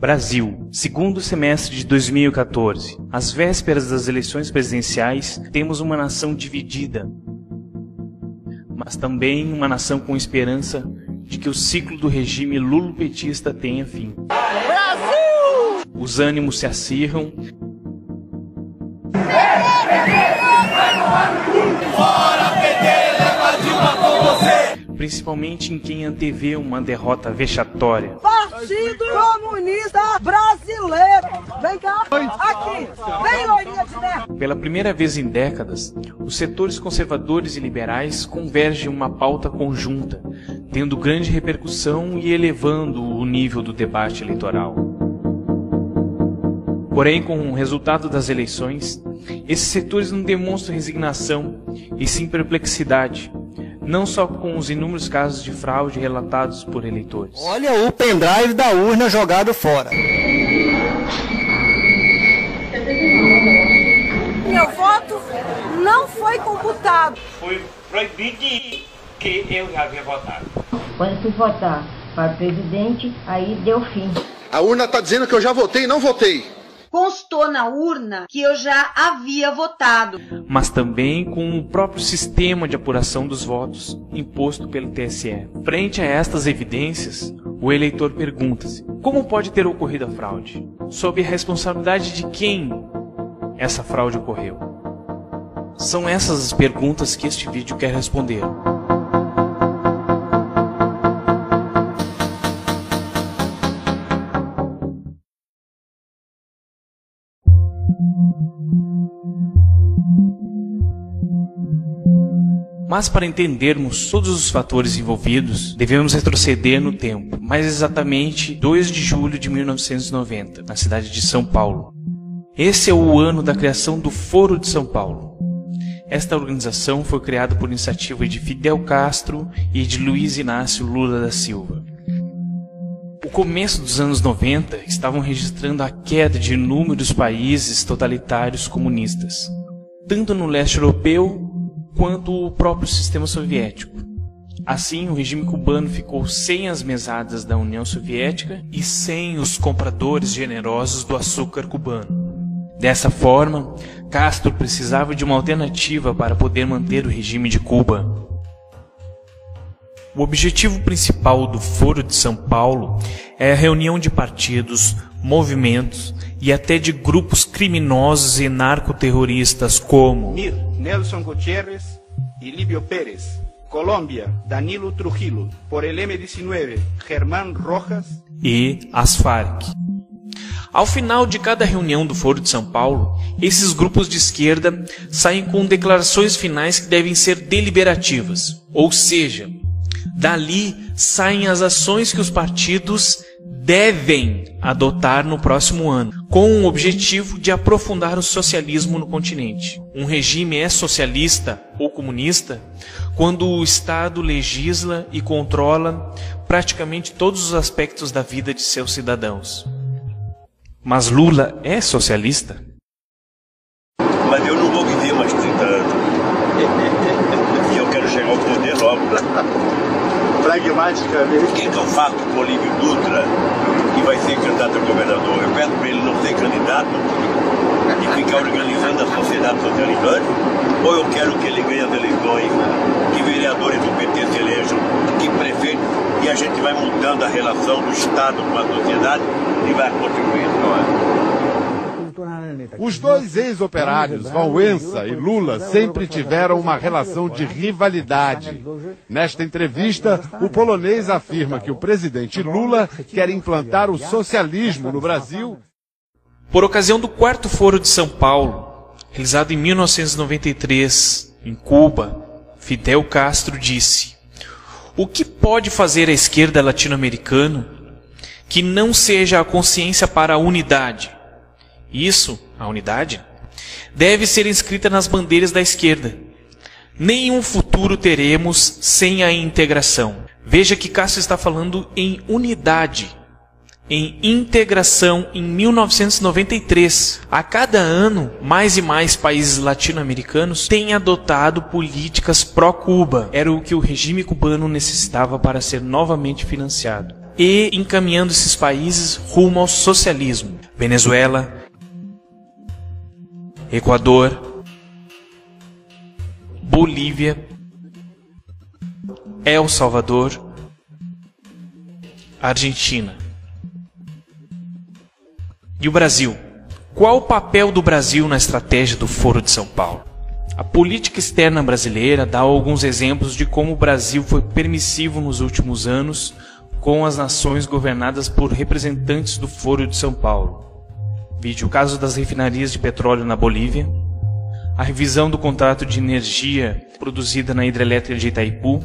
Brasil, segundo semestre de 2014. Às vésperas das eleições presidenciais, temos uma nação dividida, mas também uma nação com esperança de que o ciclo do regime lulopetista tenha fim. Brasil! Os ânimos se acirram. Principalmente em quem antevê uma derrota vexatória. Partido Comunista Brasileiro! Vem cá! Aqui! Vem, loirinha de merda! Pela primeira vez em décadas, os setores conservadores e liberais convergem em uma pauta conjunta, tendo grande repercussão e elevando o nível do debate eleitoral. Porém, com o resultado das eleições, esses setores não demonstram resignação, e sim perplexidade, não só com os inúmeros casos de fraude relatados por eleitores. Olha o pendrive da urna jogado fora. Meu voto não foi computado. Foi proibido que eu já havia votado. Quando fui votar para presidente, aí deu fim. A urna está dizendo que eu já votei e não votei. Constou na urna que eu já havia votado. Mas também com o próprio sistema de apuração dos votos imposto pelo TSE. Frente a estas evidências, o eleitor pergunta-se: como pode ter ocorrido a fraude? Sob a responsabilidade de quem essa fraude ocorreu? São essas as perguntas que este vídeo quer responder. Mas para entendermos todos os fatores envolvidos, devemos retroceder no tempo, mais exatamente 2 de julho de 1990, na cidade de São Paulo. Esse é o ano da criação do Foro de São Paulo. Esta organização foi criada por iniciativa de Fidel Castro e de Luiz Inácio Lula da Silva. O começo dos anos 90 estavam registrando a queda de inúmeros países totalitários comunistas, tanto no leste europeu quanto o próprio sistema soviético. Assim, o regime cubano ficou sem as mesadas da União Soviética e sem os compradores generosos do açúcar cubano. Dessa forma, Castro precisava de uma alternativa para poder manter o regime de Cuba. O objetivo principal do Foro de São Paulo é a reunião de partidos, movimentos e até de grupos criminosos e narcoterroristas como Mir, Nelson Gutiérrez e Líbio Pérez. Colômbia, Danilo Trujillo. Por el M-19, Germán Rojas e as Farc. Ao final de cada reunião do Foro de São Paulo, esses grupos de esquerda saem com declarações finais que devem ser deliberativas, ou seja, dali saem as ações que os partidos devem adotar no próximo ano, com o objetivo de aprofundar o socialismo no continente. Um regime é socialista ou comunista quando o Estado legisla e controla praticamente todos os aspectos da vida de seus cidadãos. Mas Lula é socialista? Mas eu não vou viver mais 30 anos. E eu quero chegar ao poder logo. Pragmaticamente. O que eu faço com o Olívio Dutra, que vai ser candidato a governador? Eu peço para ele não ser candidato e ficar organizando a sociedade socializante? Ou eu quero que ele ganhe as eleições, que vereadores do PT se elejam, que prefeitos, e a gente vai mudando a relação do Estado com a sociedade e vai contribuindo com ela. Os dois ex-operários, Valwença e Lula, sempre tiveram uma relação de rivalidade. Nesta entrevista, o polonês afirma que o presidente Lula quer implantar o socialismo no Brasil. Por ocasião do 4º Foro de São Paulo, realizado em 1993, em Cuba, Fidel Castro disse: o que pode fazer a esquerda latino-americana que não seja a consciência para a unidade? Isso, a unidade, deve ser inscrita nas bandeiras da esquerda. Nenhum futuro teremos sem a integração. Veja que Castro está falando em unidade, em integração em 1993. A cada ano, mais e mais países latino-americanos têm adotado políticas pró-Cuba. Era o que o regime cubano necessitava para ser novamente financiado. e encaminhando esses países rumo ao socialismo. Venezuela, Equador, Bolívia, El Salvador, Argentina. E o Brasil? Qual o papel do Brasil na estratégia do Foro de São Paulo? A política externa brasileira dá alguns exemplos de como o Brasil foi permissivo nos últimos anos com as nações governadas por representantes do Foro de São Paulo. Vide o caso das refinarias de petróleo na Bolívia, a revisão do contrato de energia produzida na hidrelétrica de Itaipu,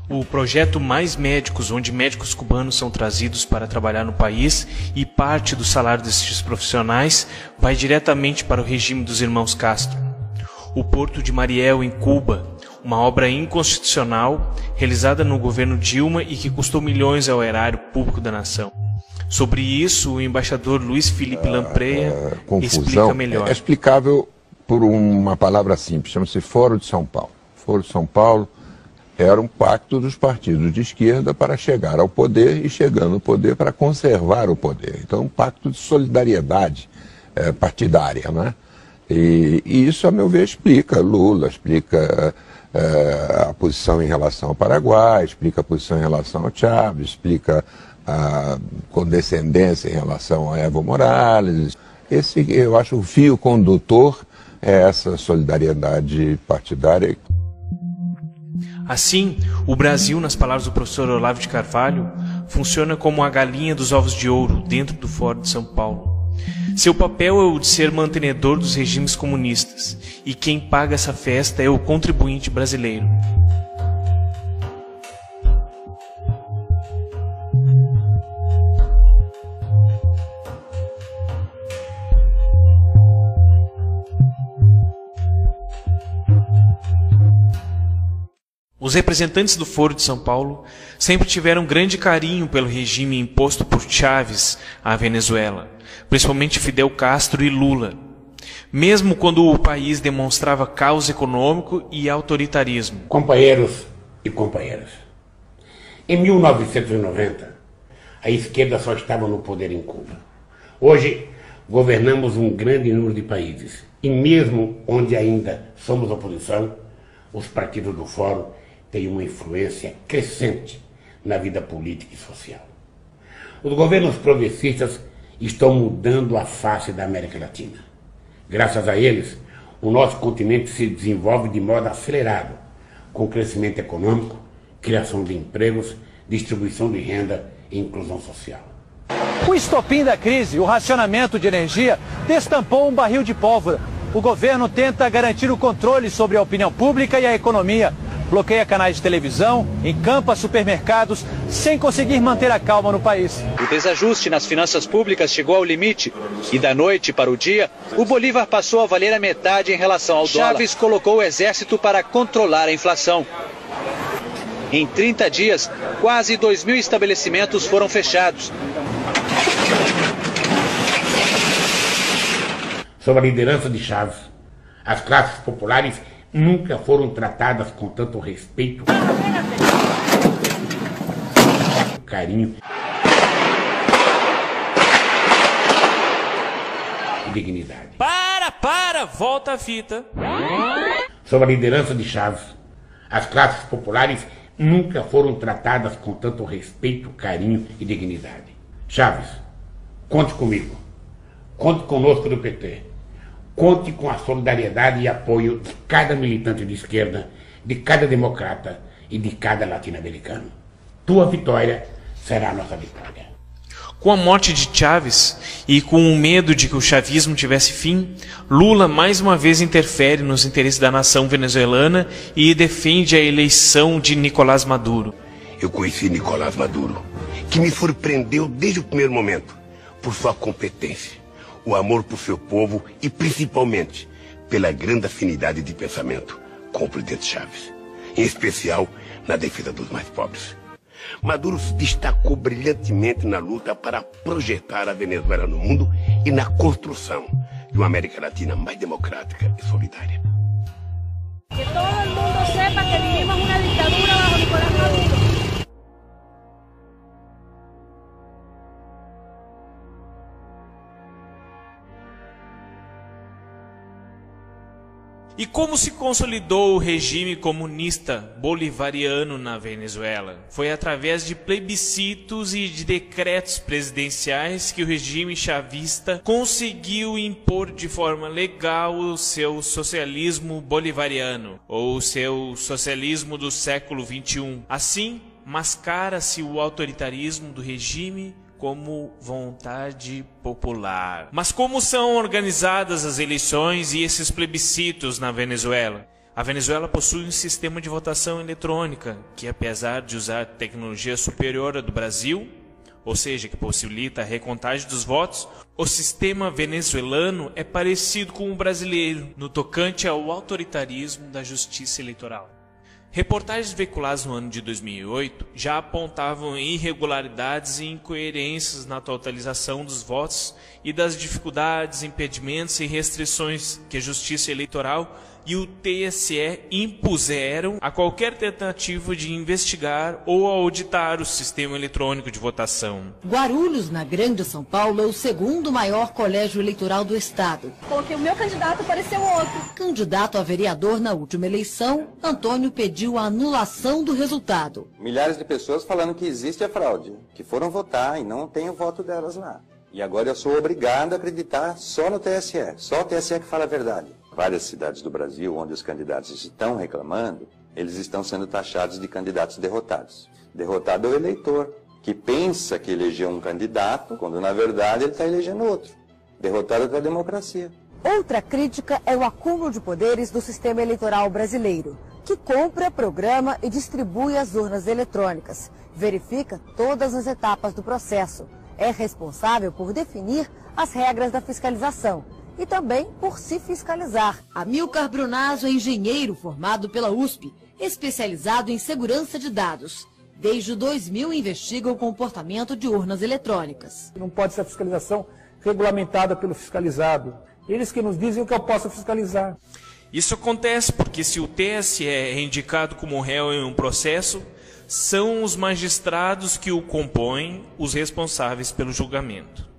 o projeto Mais Médicos, onde médicos cubanos são trazidos para trabalhar no país e parte do salário desses profissionais vai diretamente para o regime dos irmãos Castro. O Porto de Mariel, em Cuba, uma obra inconstitucional realizada no governo Dilma e que custou milhões ao erário público da nação. Sobre isso, o embaixador Luiz Felipe Lampreia explica melhor. É explicável por uma palavra simples, chama-se Foro de São Paulo. Foro de São Paulo era um pacto dos partidos de esquerda para chegar ao poder e, chegando ao poder, para conservar o poder. Então, um pacto de solidariedade partidária, né? E isso, a meu ver, explica Lula, explica a posição em relação ao Paraguai, explica a posição em relação ao Chávez, explica a condescendência em relação a Evo Morales. Esse, eu acho, o fio condutor é essa solidariedade partidária. Assim, o Brasil, nas palavras do professor Olavo de Carvalho, funciona como a galinha dos ovos de ouro dentro do Foro de São Paulo. Seu papel é o de ser mantenedor dos regimes comunistas, e quem paga essa festa é o contribuinte brasileiro. Os representantes do Foro de São Paulo sempre tiveram grande carinho pelo regime imposto por Chávez à Venezuela, principalmente Fidel Castro e Lula, mesmo quando o país demonstrava caos econômico e autoritarismo. Companheiros e companheiras, em 1990, a esquerda só estava no poder em Cuba. Hoje, governamos um grande número de países, e mesmo onde ainda somos oposição, os partidos do Fórum têm uma influência crescente na vida política e social. Os governos progressistas estão mudando a face da América Latina. Graças a eles, o nosso continente se desenvolve de modo acelerado, com crescimento econômico, criação de empregos, distribuição de renda e inclusão social. O estopim da crise, o racionamento de energia, destampou um barril de pólvora. O governo tenta garantir o controle sobre a opinião pública e a economia. Bloqueia canais de televisão, encampa supermercados, sem conseguir manter a calma no país. O desajuste nas finanças públicas chegou ao limite. E da noite para o dia, o Bolívar passou a valer a metade em relação ao dólar. Chávez colocou o exército para controlar a inflação. Em 30 dias, quase 2.000 estabelecimentos foram fechados. Sob a liderança de Chávez, as classes populares nunca foram tratadas com tanto respeito, carinho e dignidade. Volta a fita. Sob a liderança de Chávez, as classes populares nunca foram tratadas com tanto respeito, carinho e dignidade. Chávez, conte comigo. Conte conosco do PT. Conte com a solidariedade e apoio de cada militante de esquerda, de cada democrata e de cada latino-americano. Tua vitória será a nossa vitória. Com a morte de Chávez e com o medo de que o chavismo tivesse fim, Lula mais uma vez interfere nos interesses da nação venezuelana e defende a eleição de Nicolás Maduro. Eu conheci Nicolás Maduro, que me surpreendeu desde o primeiro momento por sua competência, o amor por seu povo e, principalmente, pela grande afinidade de pensamento com o presidente Chávez, em especial na defesa dos mais pobres. Maduro se destacou brilhantemente na luta para projetar a Venezuela no mundo e na construção de uma América Latina mais democrática e solidária. Que todo el mundo sepa que vivimos una dictadura bajo Nicolás Maduro. E como se consolidou o regime comunista bolivariano na Venezuela? Foi através de plebiscitos e de decretos presidenciais que o regime chavista conseguiu impor de forma legal o seu socialismo bolivariano, ou o seu socialismo do século XXI. Assim, mascara-se o autoritarismo do regime como vontade popular. Mas como são organizadas as eleições e esses plebiscitos na Venezuela? A Venezuela possui um sistema de votação eletrônica que, apesar de usar tecnologia superior à do Brasil, ou seja, que possibilita a recontagem dos votos, o sistema venezuelano é parecido com o brasileiro no tocante ao autoritarismo da justiça eleitoral. Reportagens veiculadas no ano de 2008 já apontavam irregularidades e incoerências na totalização dos votos e das dificuldades, impedimentos e restrições que a Justiça Eleitoral e o TSE impuseram a qualquer tentativa de investigar ou auditar o sistema eletrônico de votação. Guarulhos, na Grande São Paulo, é o segundo maior colégio eleitoral do estado. Coloquei o meu candidato, apareceu outro. Candidato a vereador na última eleição, Antônio pediu a anulação do resultado. Milhares de pessoas falando que existe a fraude, que foram votar e não tem o voto delas lá. E agora eu sou obrigado a acreditar só no TSE, só o TSE que fala a verdade. Várias cidades do Brasil, onde os candidatos estão reclamando, eles estão sendo taxados de candidatos derrotados. Derrotado é o eleitor, que pensa que elegeu um candidato, quando na verdade ele está elegendo outro. Derrotado é a democracia. Outra crítica é o acúmulo de poderes do sistema eleitoral brasileiro, que compra, programa e distribui as urnas eletrônicas, verifica todas as etapas do processo, é responsável por definir as regras da fiscalização e também por se fiscalizar. Amilcar Brunazzo é engenheiro formado pela USP, especializado em segurança de dados. Desde 2000 investiga o comportamento de urnas eletrônicas. Não pode ser a fiscalização regulamentada pelo fiscalizado. Eles que nos dizem o que eu posso fiscalizar. Isso acontece porque se o TSE é indicado como réu em um processo, são os magistrados que o compõem os responsáveis pelo julgamento.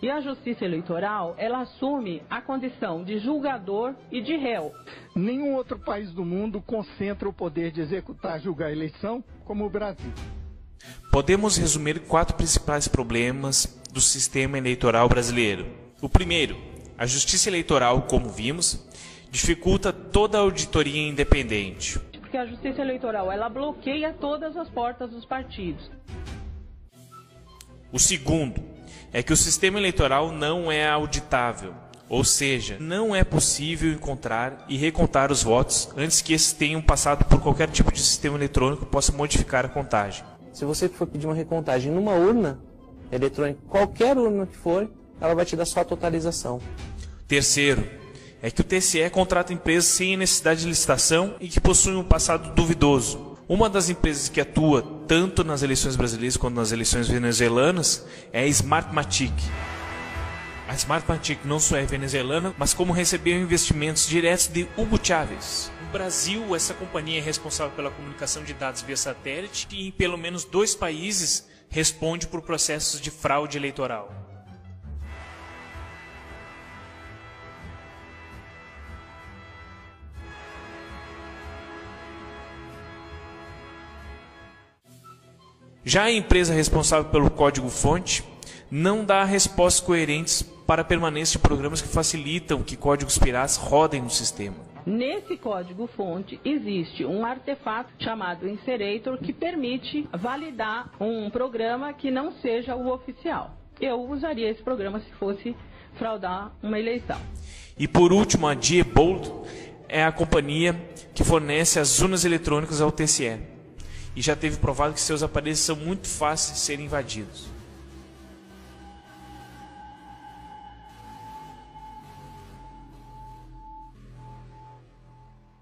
E a Justiça Eleitoral, ela assume a condição de julgador e de réu. Nenhum outro país do mundo concentra o poder de executar e julgar a eleição como o Brasil. Podemos resumir 4 principais problemas do sistema eleitoral brasileiro. O primeiro, a Justiça Eleitoral, como vimos, dificulta toda a auditoria independente. Porque a Justiça Eleitoral, ela bloqueia todas as portas dos partidos. O segundo é que o sistema eleitoral não é auditável, ou seja, não é possível encontrar e recontar os votos antes que esses tenham passado por qualquer tipo de sistema eletrônico que possa modificar a contagem. Se você for pedir uma recontagem numa urna eletrônica, qualquer urna que for, ela vai te dar só a totalização. Terceiro, é que o TSE contrata empresas sem necessidade de licitação e que possuem um passado duvidoso. Uma das empresas que atua tanto nas eleições brasileiras quanto nas eleições venezuelanas é a Smartmatic. A Smartmatic não só é venezuelana, mas como recebeu investimentos diretos de Hugo Chávez. No Brasil, essa companhia é responsável pela comunicação de dados via satélite e em pelo menos 2 países responde por processos de fraude eleitoral. Já a empresa responsável pelo código-fonte não dá respostas coerentes para a permanência de programas que facilitam que códigos piratas rodem no sistema. Nesse código-fonte existe um artefato chamado Inserator que permite validar um programa que não seja o oficial. Eu usaria esse programa se fosse fraudar uma eleição. E por último, a Diebold é a companhia que fornece as urnas eletrônicas ao TSE. E já teve provado que seus aparelhos são muito fáceis de serem invadidos.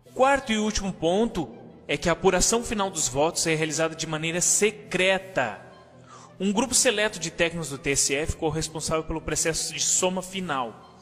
O quarto e último ponto é que a apuração final dos votos é realizada de maneira secreta. Um grupo seleto de técnicos do TSE ficou responsável pelo processo de soma final.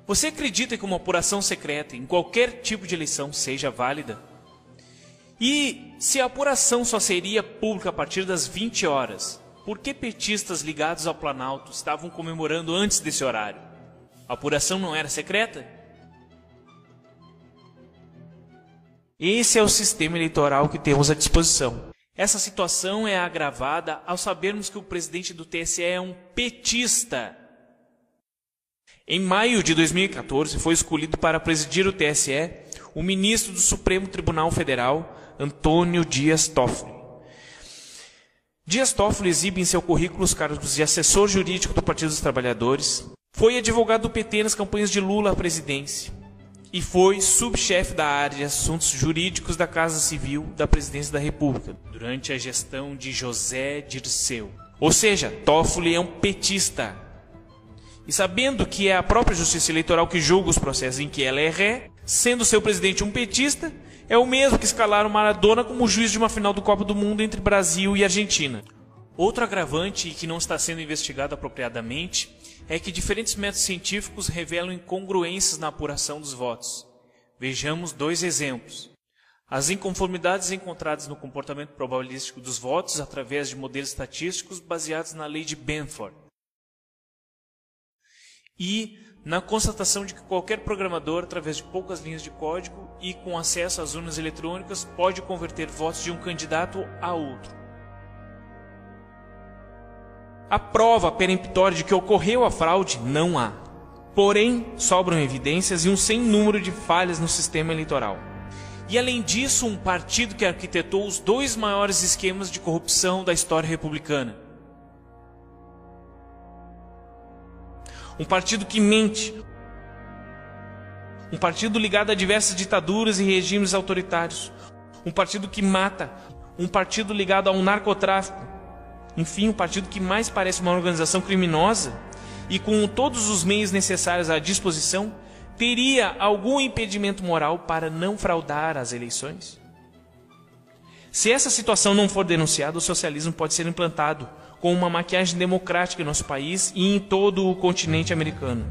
Você acredita que uma apuração secreta em qualquer tipo de eleição seja válida? E se a apuração só seria pública a partir das 20 horas, por que petistas ligados ao Planalto estavam comemorando antes desse horário? A apuração não era secreta? Esse é o sistema eleitoral que temos à disposição. Essa situação é agravada ao sabermos que o presidente do TSE é um petista. Em maio de 2014, foi escolhido para presidir o TSE o ministro do Supremo Tribunal Federal, Antônio Dias Toffoli. Dias Toffoli exibe em seu currículo os cargos de assessor jurídico do Partido dos Trabalhadores, foi advogado do PT nas campanhas de Lula à presidência e foi subchefe da área de assuntos jurídicos da Casa Civil da Presidência da República, durante a gestão de José Dirceu. Ou seja, Toffoli é um petista. E sabendo que é a própria Justiça Eleitoral que julga os processos em que ela é ré, sendo seu presidente um petista, é o mesmo que escalaram Maradona como juiz de uma final do Copa do Mundo entre Brasil e Argentina. Outro agravante que não está sendo investigado apropriadamente é que diferentes métodos científicos revelam incongruências na apuração dos votos. Vejamos 2 exemplos. As inconformidades encontradas no comportamento probabilístico dos votos através de modelos estatísticos baseados na lei de Benford. E na constatação de que qualquer programador, através de poucas linhas de código e com acesso às urnas eletrônicas, pode converter votos de um candidato a outro. A prova peremptória de que ocorreu a fraude não há. Porém, sobram evidências e um sem número de falhas no sistema eleitoral. E além disso, um partido que arquitetou os 2 maiores esquemas de corrupção da história republicana. Um partido que mente. Um partido ligado a diversas ditaduras e regimes autoritários. Um partido que mata. Um partido ligado ao narcotráfico. Enfim, um partido que mais parece uma organização criminosa e com todos os meios necessários à disposição, teria algum impedimento moral para não fraudar as eleições? Se essa situação não for denunciada, o socialismo pode ser implantado com uma maquiagem democrática em nosso país e em todo o continente americano.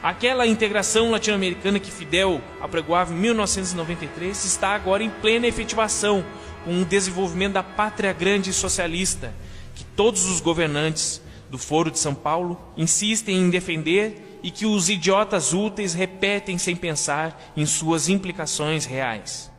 Aquela integração latino-americana que Fidel apregoava em 1993 está agora em plena efetivação, com o desenvolvimento da pátria grande socialista, que todos os governantes do Foro de São Paulo insistem em defender e que os idiotas úteis repetem sem pensar em suas implicações reais.